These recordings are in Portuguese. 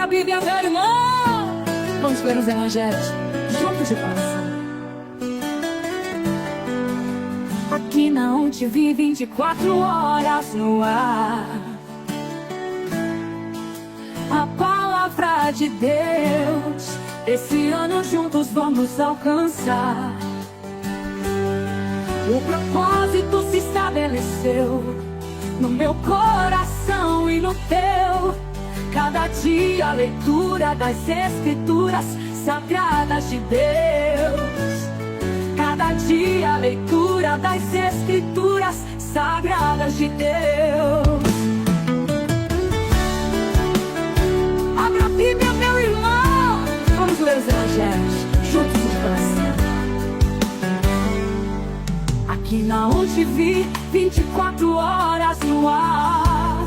Bíblia, meu irmão. Vamos ler os evangelhos juntos de coração. Aqui na UNTV 24 horas no ar. A palavra de Deus, esse ano juntos vamos alcançar. O propósito se estabeleceu no meu coração e no teu. Cada dia a leitura das Escrituras sagradas de Deus. Cada dia a leitura das Escrituras sagradas de Deus. Abra a Bíblia, meu irmão. Vamos ler os evangelhos juntos no coração. Aqui na UNTV 24 horas no ar.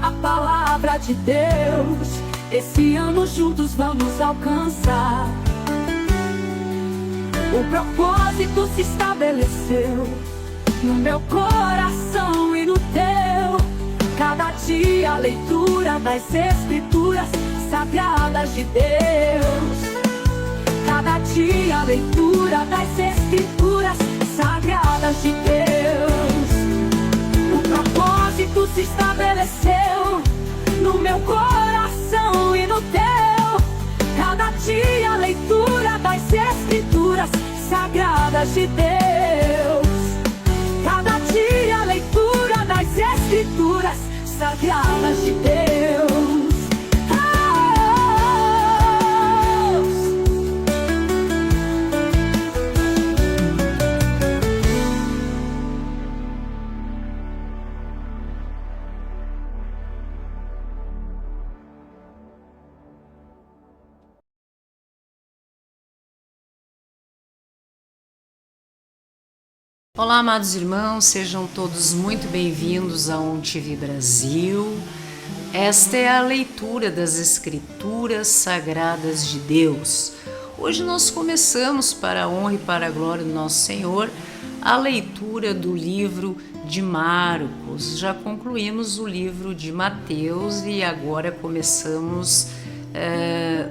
A palavra de Deus, esse ano juntos vamos alcançar. O propósito se estabeleceu no meu coração e no teu. Cada dia a leitura das Escrituras sagradas de Deus. Cada dia a leitura das Escrituras sagradas de Deus. O propósito se estabeleceu no meu coração e no teu. Cada dia a leitura das Escrituras sagradas de Deus. Cada dia a leitura das Escrituras sagradas de Deus. Olá, amados irmãos, sejam todos muito bem-vindos ao UNTV Brasil. Esta é a leitura das Escrituras Sagradas de Deus. Hoje nós começamos, para a honra e para a glória do nosso Senhor, a leitura do livro de Marcos. Já concluímos o livro de Mateus e agora começamos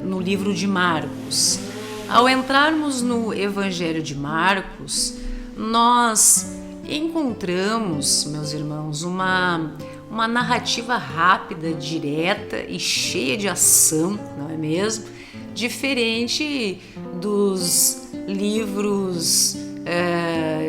no livro de Marcos. Ao entrarmos no Evangelho de Marcos, nós encontramos, meus irmãos, uma narrativa rápida, direta e cheia de ação, não é mesmo? Diferente dos livros,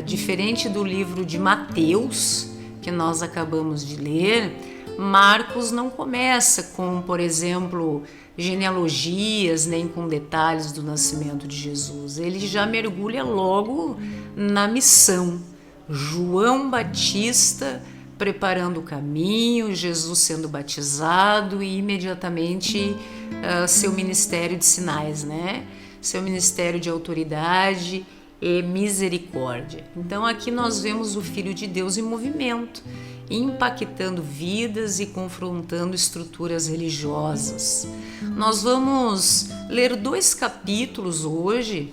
diferente do livro de Mateus, que nós acabamos de ler. Marcos não começa com, por exemplo, genealogias, nem com detalhes do nascimento de Jesus. Ele já mergulha logo na missão. João Batista preparando o caminho, Jesus sendo batizado e imediatamente seu ministério de sinais, né? Seu ministério de autoridade e misericórdia. Então aqui nós vemos o Filho de Deus em movimento, impactando vidas e confrontando estruturas religiosas. Nós vamos ler 2 capítulos hoje,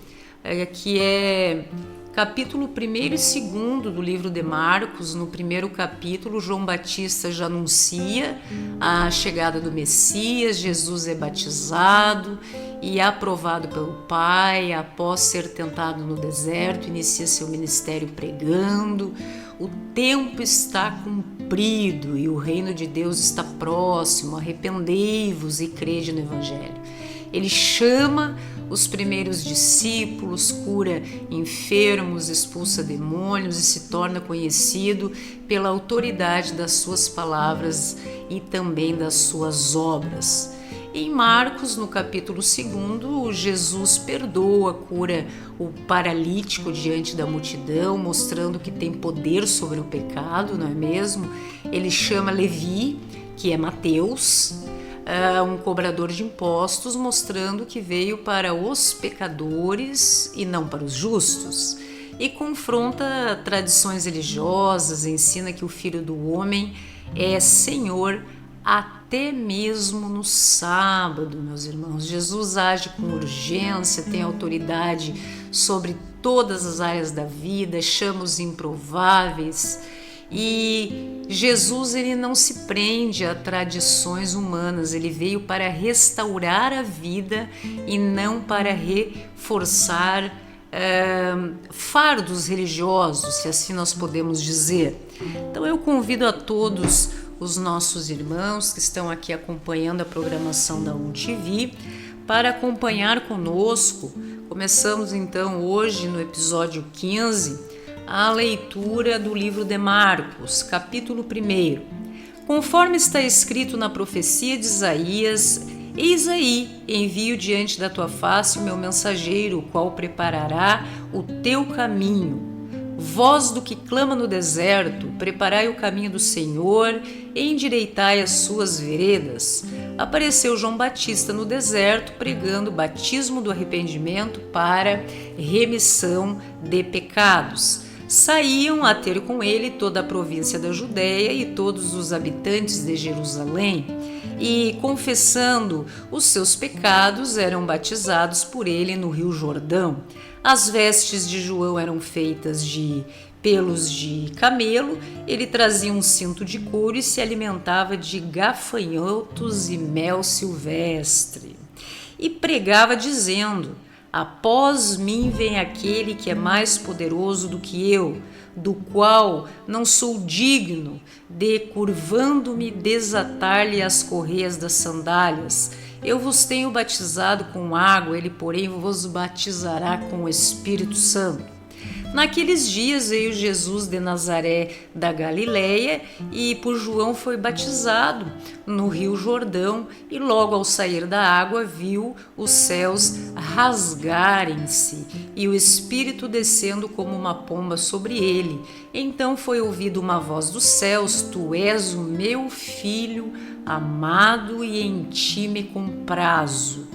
que é capítulo 1º e 2º do livro de Marcos. No primeiro capítulo, João Batista já anuncia a chegada do Messias, Jesus é batizado e aprovado pelo Pai. Após ser tentado no deserto, inicia seu ministério pregando: o tempo está cumprido e o reino de Deus está próximo, arrependei-vos e crede no Evangelho. Ele chama os primeiros discípulos, cura enfermos, expulsa demônios e se torna conhecido pela autoridade das suas palavras e também das suas obras. Em Marcos, no capítulo 2, Jesus perdoa, cura o paralítico diante da multidão, mostrando que tem poder sobre o pecado, não é mesmo? Ele chama Levi, que é Mateus, um cobrador de impostos, mostrando que veio para os pecadores e não para os justos. E confronta tradições religiosas, ensina que o Filho do Homem é Senhor até mesmo no sábado, meus irmãos. Jesus age com urgência, tem autoridade sobre todas as áreas da vida, chama os improváveis E Jesus, ele não se prende a tradições humanas, ele veio para restaurar a vida e não para reforçar fardos religiosos, se assim nós podemos dizer. Então eu convido a todos os nossos irmãos que estão aqui acompanhando a programação da UNTV para acompanhar conosco. Começamos então hoje no episódio 15 a leitura do livro de Marcos, capítulo 1. Conforme está escrito na profecia de Isaías: Eis aí, envio diante da tua face o meu mensageiro, o qual preparará o teu caminho. Voz do que clama no deserto, preparai o caminho do Senhor, endireitai as suas veredas. Apareceu João Batista no deserto, pregando o batismo do arrependimento para remissão de pecados. Saíam a ter com ele toda a província da Judéia e todos os habitantes de Jerusalém, e, confessando os seus pecados, eram batizados por ele no Rio Jordão. As vestes de João eram feitas de pelos de camelo, ele trazia um cinto de couro e se alimentava de gafanhotos e mel silvestre. E pregava dizendo: Após mim vem aquele que é mais poderoso do que eu, do qual não sou digno de, curvando-me, desatar-lhe as correias das sandálias. Eu vos tenho batizado com água, ele, porém, vos batizará com o Espírito Santo. Naqueles dias veio Jesus de Nazaré da Galileia e por João foi batizado no Rio Jordão, e logo ao sair da água viu os céus rasgarem-se e o Espírito descendo como uma pomba sobre ele. Então foi ouvida uma voz dos céus: Tu és o meu Filho amado e em ti me comprazo.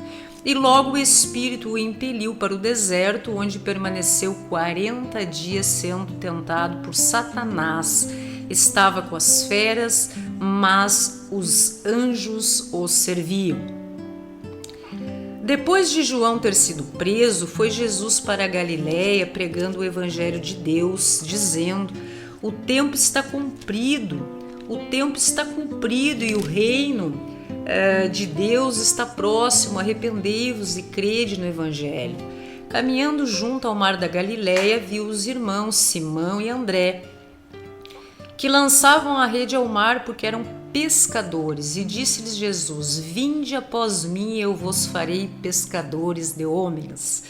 E logo o Espírito o impeliu para o deserto, onde permaneceu 40 dias sendo tentado por Satanás. Estava com as feras, mas os anjos o serviam. Depois de João ter sido preso, foi Jesus para a Galileia pregando o Evangelho de Deus, dizendo: O tempo está cumprido e o reino de Deus está próximo, arrependei-vos e crede no Evangelho. Caminhando junto ao mar da Galileia, viu os irmãos Simão e André, que lançavam a rede ao mar porque eram pescadores, e disse-lhes Jesus: Vinde após mim, eu vos farei pescadores de homens.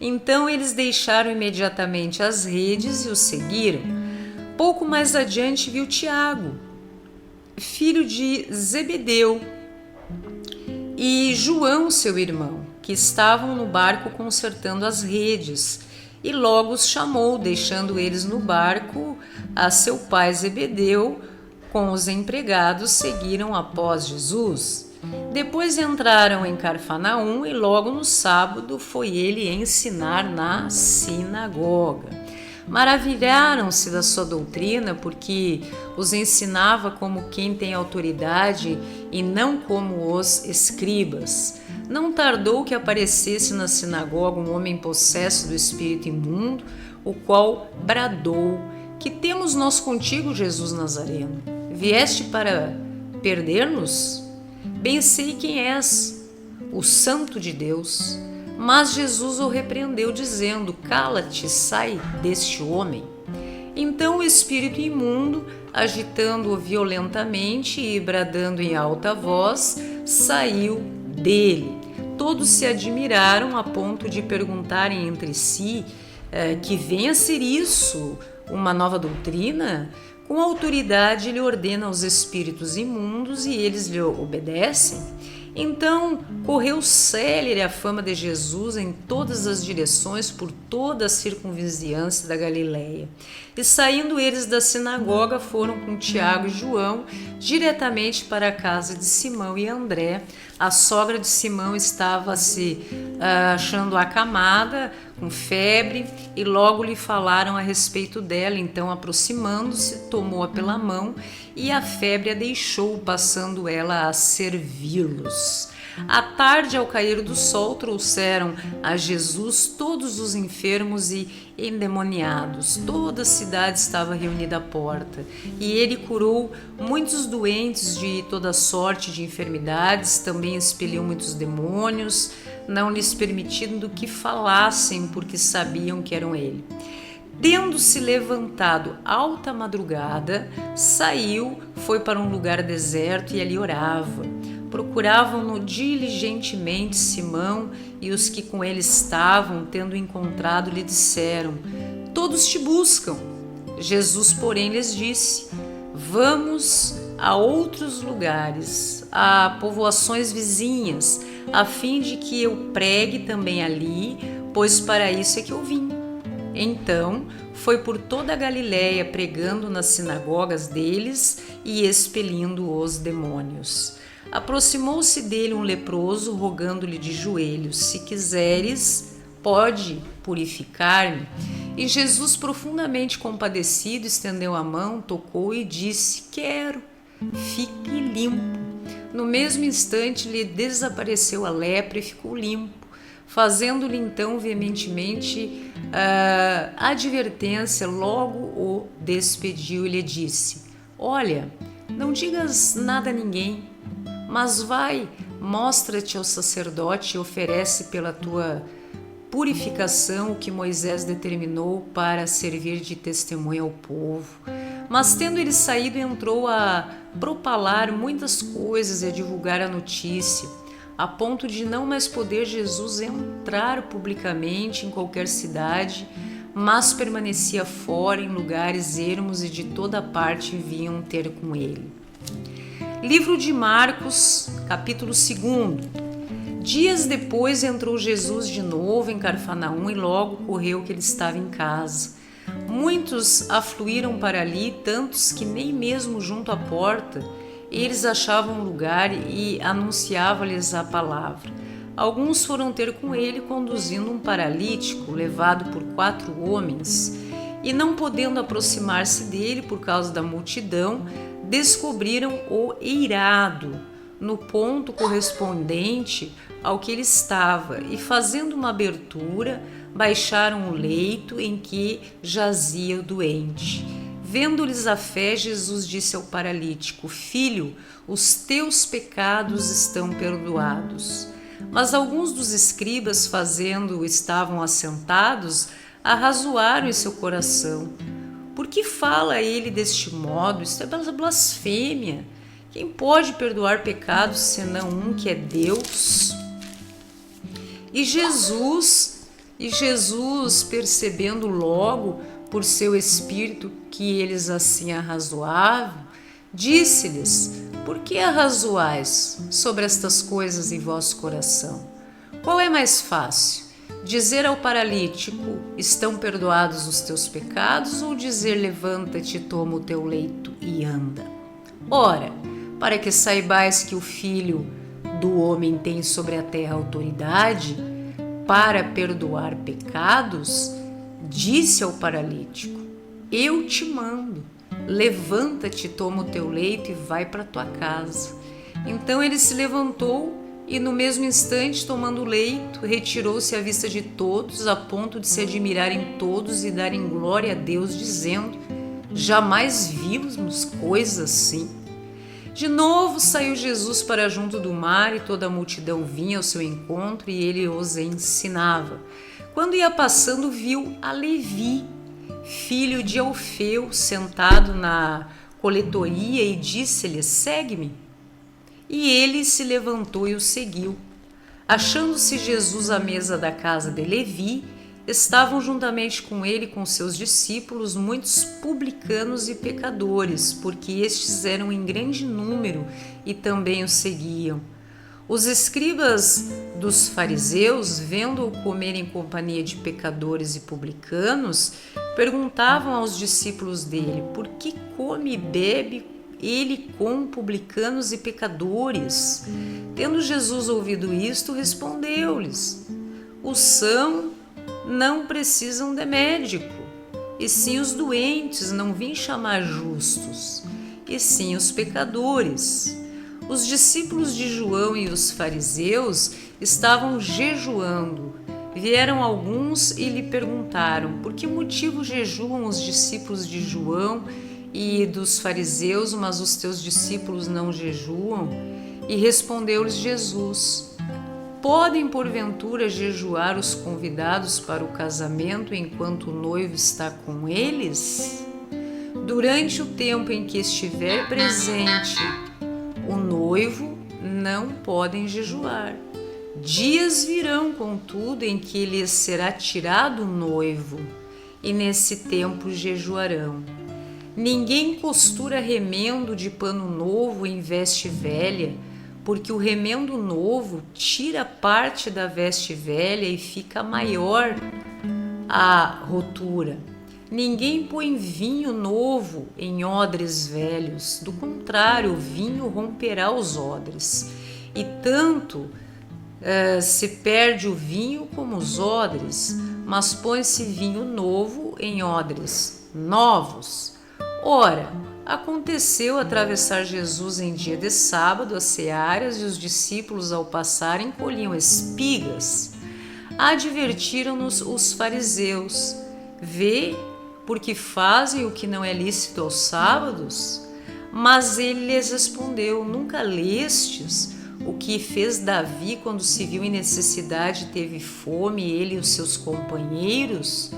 Então eles deixaram imediatamente as redes e o seguiram. Pouco mais adiante viu Tiago, filho de Zebedeu, e João, seu irmão, que estavam no barco consertando as redes, e logo os chamou, deixando eles no barco a seu pai Zebedeu com os empregados, seguiram após Jesus. Depois entraram em Cafarnaum e logo no sábado foi ele ensinar na sinagoga. Maravilharam-se da sua doutrina, porque os ensinava como quem tem autoridade e não como os escribas. Não tardou que aparecesse na sinagoga um homem possesso do espírito imundo, o qual bradou: Que temos nós contigo, Jesus Nazareno? Vieste para perder-nos? Bem sei quem és, o Santo de Deus. Mas Jesus o repreendeu, dizendo: Cala-te, sai deste homem. Então o espírito imundo, agitando-o violentamente e bradando em alta voz, saiu dele. Todos se admiraram a ponto de perguntarem entre si: que vem a ser isso? Uma nova doutrina? Com autoridade ele ordena aos espíritos imundos e eles lhe obedecem. Então correu célere a fama de Jesus em todas as direções por toda a circunvizinhança da Galileia. E saindo eles da sinagoga, foram com Tiago e João diretamente para a casa de Simão e André. A sogra de Simão estava se achando acamada, com febre, e logo lhe falaram a respeito dela. Então, aproximando-se, tomou-a pela mão e a febre a deixou, passando ela a servi-los. À tarde, ao cair do sol, trouxeram a Jesus todos os enfermos e endemoniados. Toda a cidade estava reunida à porta, e ele curou muitos doentes de toda sorte de enfermidades, também expeliu muitos demônios, não lhes permitindo que falassem, porque sabiam que eram ele. Tendo-se levantado alta madrugada, saiu, foi para um lugar deserto e ali orava. Procuravam-no diligentemente Simão e os que com ele estavam, tendo encontrado, lhe disseram: todos te buscam. Jesus, porém, lhes disse: vamos a outros lugares, a povoações vizinhas, a fim de que eu pregue também ali, pois para isso é que eu vim. Então foi por toda a Galiléia, pregando nas sinagogas deles e expelindo os demônios. Aproximou-se dele um leproso, rogando-lhe de joelhos: se quiseres, pode purificar-me. E Jesus, profundamente compadecido, estendeu a mão, tocou e disse: quero, fique limpo. No mesmo instante lhe desapareceu a lepra e ficou limpo. Fazendo-lhe então veementemente advertência, logo o despediu e lhe disse: olha, não digas nada a ninguém, mas vai, mostra-te ao sacerdote e oferece pela tua purificação o que Moisés determinou para servir de testemunha ao povo. Mas tendo ele saído, entrou a propalar muitas coisas e a divulgar a notícia, a ponto de não mais poder Jesus entrar publicamente em qualquer cidade, mas permanecia fora em lugares ermos e de toda parte vinham ter com ele. Livro de Marcos, capítulo 2. Dias depois entrou Jesus de novo em Cafarnaum e logo correu que ele estava em casa. Muitos afluíram para ali, tantos que nem mesmo junto à porta eles achavam lugar e anunciava-lhes a palavra. Alguns foram ter com ele conduzindo um paralítico levado por 4 homens e, não podendo aproximar-se dele por causa da multidão, descobriram o eirado no ponto correspondente ao que ele estava e, fazendo uma abertura, baixaram o leito em que jazia o doente. Vendo-lhes a fé, Jesus disse ao paralítico: filho, os teus pecados estão perdoados. Mas alguns dos escribas, fazendo, estavam assentados, arrazoaram em seu coração: por que fala ele deste modo? Isto é blasfêmia. Quem pode perdoar pecados senão um que é Deus? E Jesus, percebendo logo por seu espírito que eles assim arrazoavam, disse-lhes: por que arrazoais sobre estas coisas em vosso coração? Qual é mais fácil? Dizer ao paralítico: estão perdoados os teus pecados, ou dizer: levanta-te, toma o teu leito e anda? Ora, para que saibais que o Filho do Homem tem sobre a terra autoridade para perdoar pecados, disse ao paralítico: eu te mando, levanta-te, toma o teu leito e vai para tua casa. Então ele se levantou e, no mesmo instante, tomando o leito, retirou-se à vista de todos, a ponto de se admirarem todos e darem glória a Deus, dizendo: jamais vimos coisa assim. De novo saiu Jesus para junto do mar e toda a multidão vinha ao seu encontro e ele os ensinava. Quando ia passando, viu a Levi, filho de Alfeu, sentado na coletoria e disse-lhe: segue-me. E ele se levantou e o seguiu. Achando-se Jesus à mesa da casa de Levi, estavam juntamente com ele e com seus discípulos muitos publicanos e pecadores, porque estes eram em grande número e também o seguiam. Os escribas dos fariseus, vendo-o comer em companhia de pecadores e publicanos, perguntavam aos discípulos dele: por que come e bebe ele com publicanos e pecadores? Tendo Jesus ouvido isto, respondeu-lhes: os sãos não precisam de médico, e sim os doentes. Não vim chamar justos, e sim os pecadores. Os discípulos de João e os fariseus estavam jejuando. Vieram alguns e lhe perguntaram: por que motivo jejuam os discípulos de João e dos fariseus, mas os teus discípulos não jejuam? E respondeu-lhes Jesus: podem porventura jejuar os convidados para o casamento enquanto o noivo está com eles? Durante o tempo em que estiver presente o noivo, não podem jejuar. Dias virão, contudo, em que lhes será tirado o noivo, e nesse tempo jejuarão. Ninguém costura remendo de pano novo em veste velha, porque o remendo novo tira parte da veste velha e fica maior a rotura. Ninguém põe vinho novo em odres velhos, do contrário, o vinho romperá os odres. E tanto se perde o vinho como os odres, mas põe-se vinho novo em odres novos. Ora, aconteceu atravessar Jesus em dia de sábado as searas, e os discípulos, ao passarem, colhiam espigas. Advertiram-nos os fariseus: vê, porque fazem o que não é lícito aos sábados? Mas ele lhes respondeu: nunca lestes o que fez Davi quando se viu em necessidade e teve fome, ele e os seus companheiros?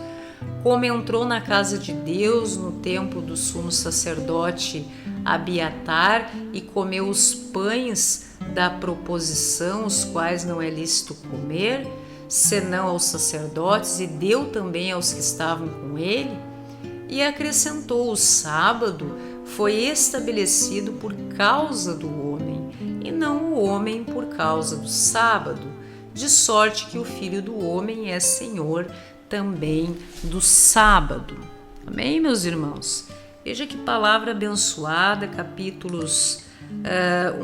Como entrou na casa de Deus no tempo do sumo sacerdote Abiatar e comeu os pães da proposição, os quais não é lícito comer, senão aos sacerdotes, e deu também aos que estavam com ele? E acrescentou: o sábado foi estabelecido por causa do homem, e não o homem por causa do sábado, de sorte que o Filho do Homem é Senhor também do sábado. Amém, meus irmãos? Veja que palavra abençoada, capítulos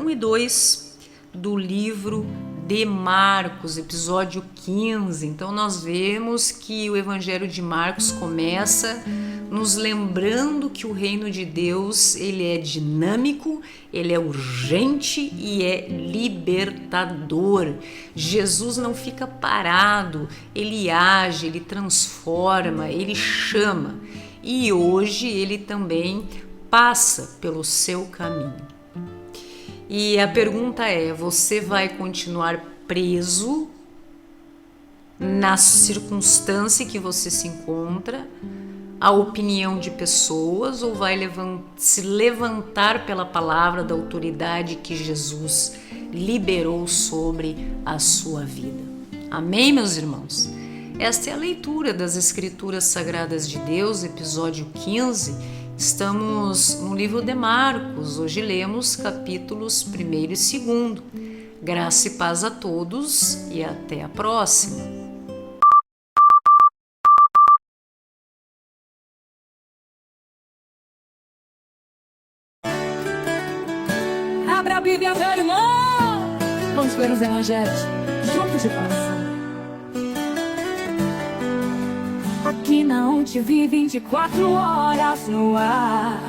1 e 2 do livro de Marcos, episódio 15. Então nós vemos que o Evangelho de Marcos começa nos lembrando que o reino de Deus, ele é dinâmico, ele é urgente e é libertador. Jesus não fica parado, ele age, ele transforma, ele chama. E hoje ele também passa pelo seu caminho. E a pergunta é: você vai continuar preso na circunstância que você se encontra, a opinião de pessoas, ou vai se levantar pela palavra da autoridade que Jesus liberou sobre a sua vida? Amém, meus irmãos? Esta é a leitura das Escrituras Sagradas de Deus, episódio 15. Estamos no livro de Marcos. Hoje lemos capítulos 1 e 2. Graça e paz a todos e até a próxima. Abra a Bíblia, meu irmão. Vamos ler os evangelhos juntos de coração. Aqui na UNTV 24 horas no ar.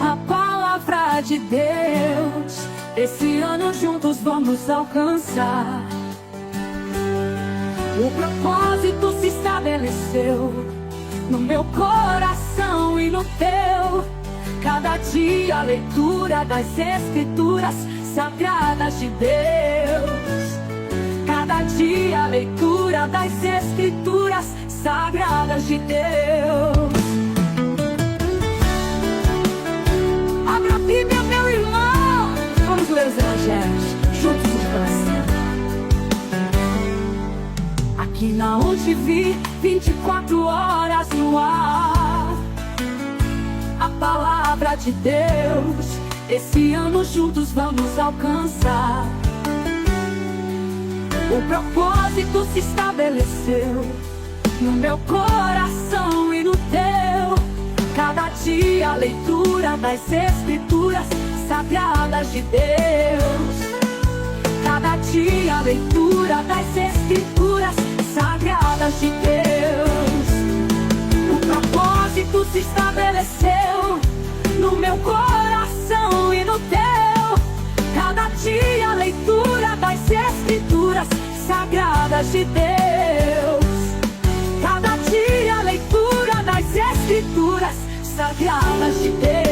A palavra de Deus, esse ano juntos vamos alcançar. O propósito se estabeleceu no meu coração e no teu. Cada dia a leitura das Escrituras Sagradas de Deus. Cada dia a leitura das Escrituras Sagradas de Deus. Abra a Bíblia, meu irmão. Vamos ler os evangelhos juntos no coração. Aqui na UNTV 24 horas no ar. A palavra de Deus, esse ano juntos vamos alcançar. O propósito se estabeleceu no meu coração e no teu. Cada dia a leitura das Escrituras Sagradas de Deus. Cada dia a leitura das Escrituras Sagradas de Deus. O propósito se estabeleceu no meu coração dia a leitura das Escrituras Sagradas de Deus. Cada dia a leitura das Escrituras Sagradas de Deus.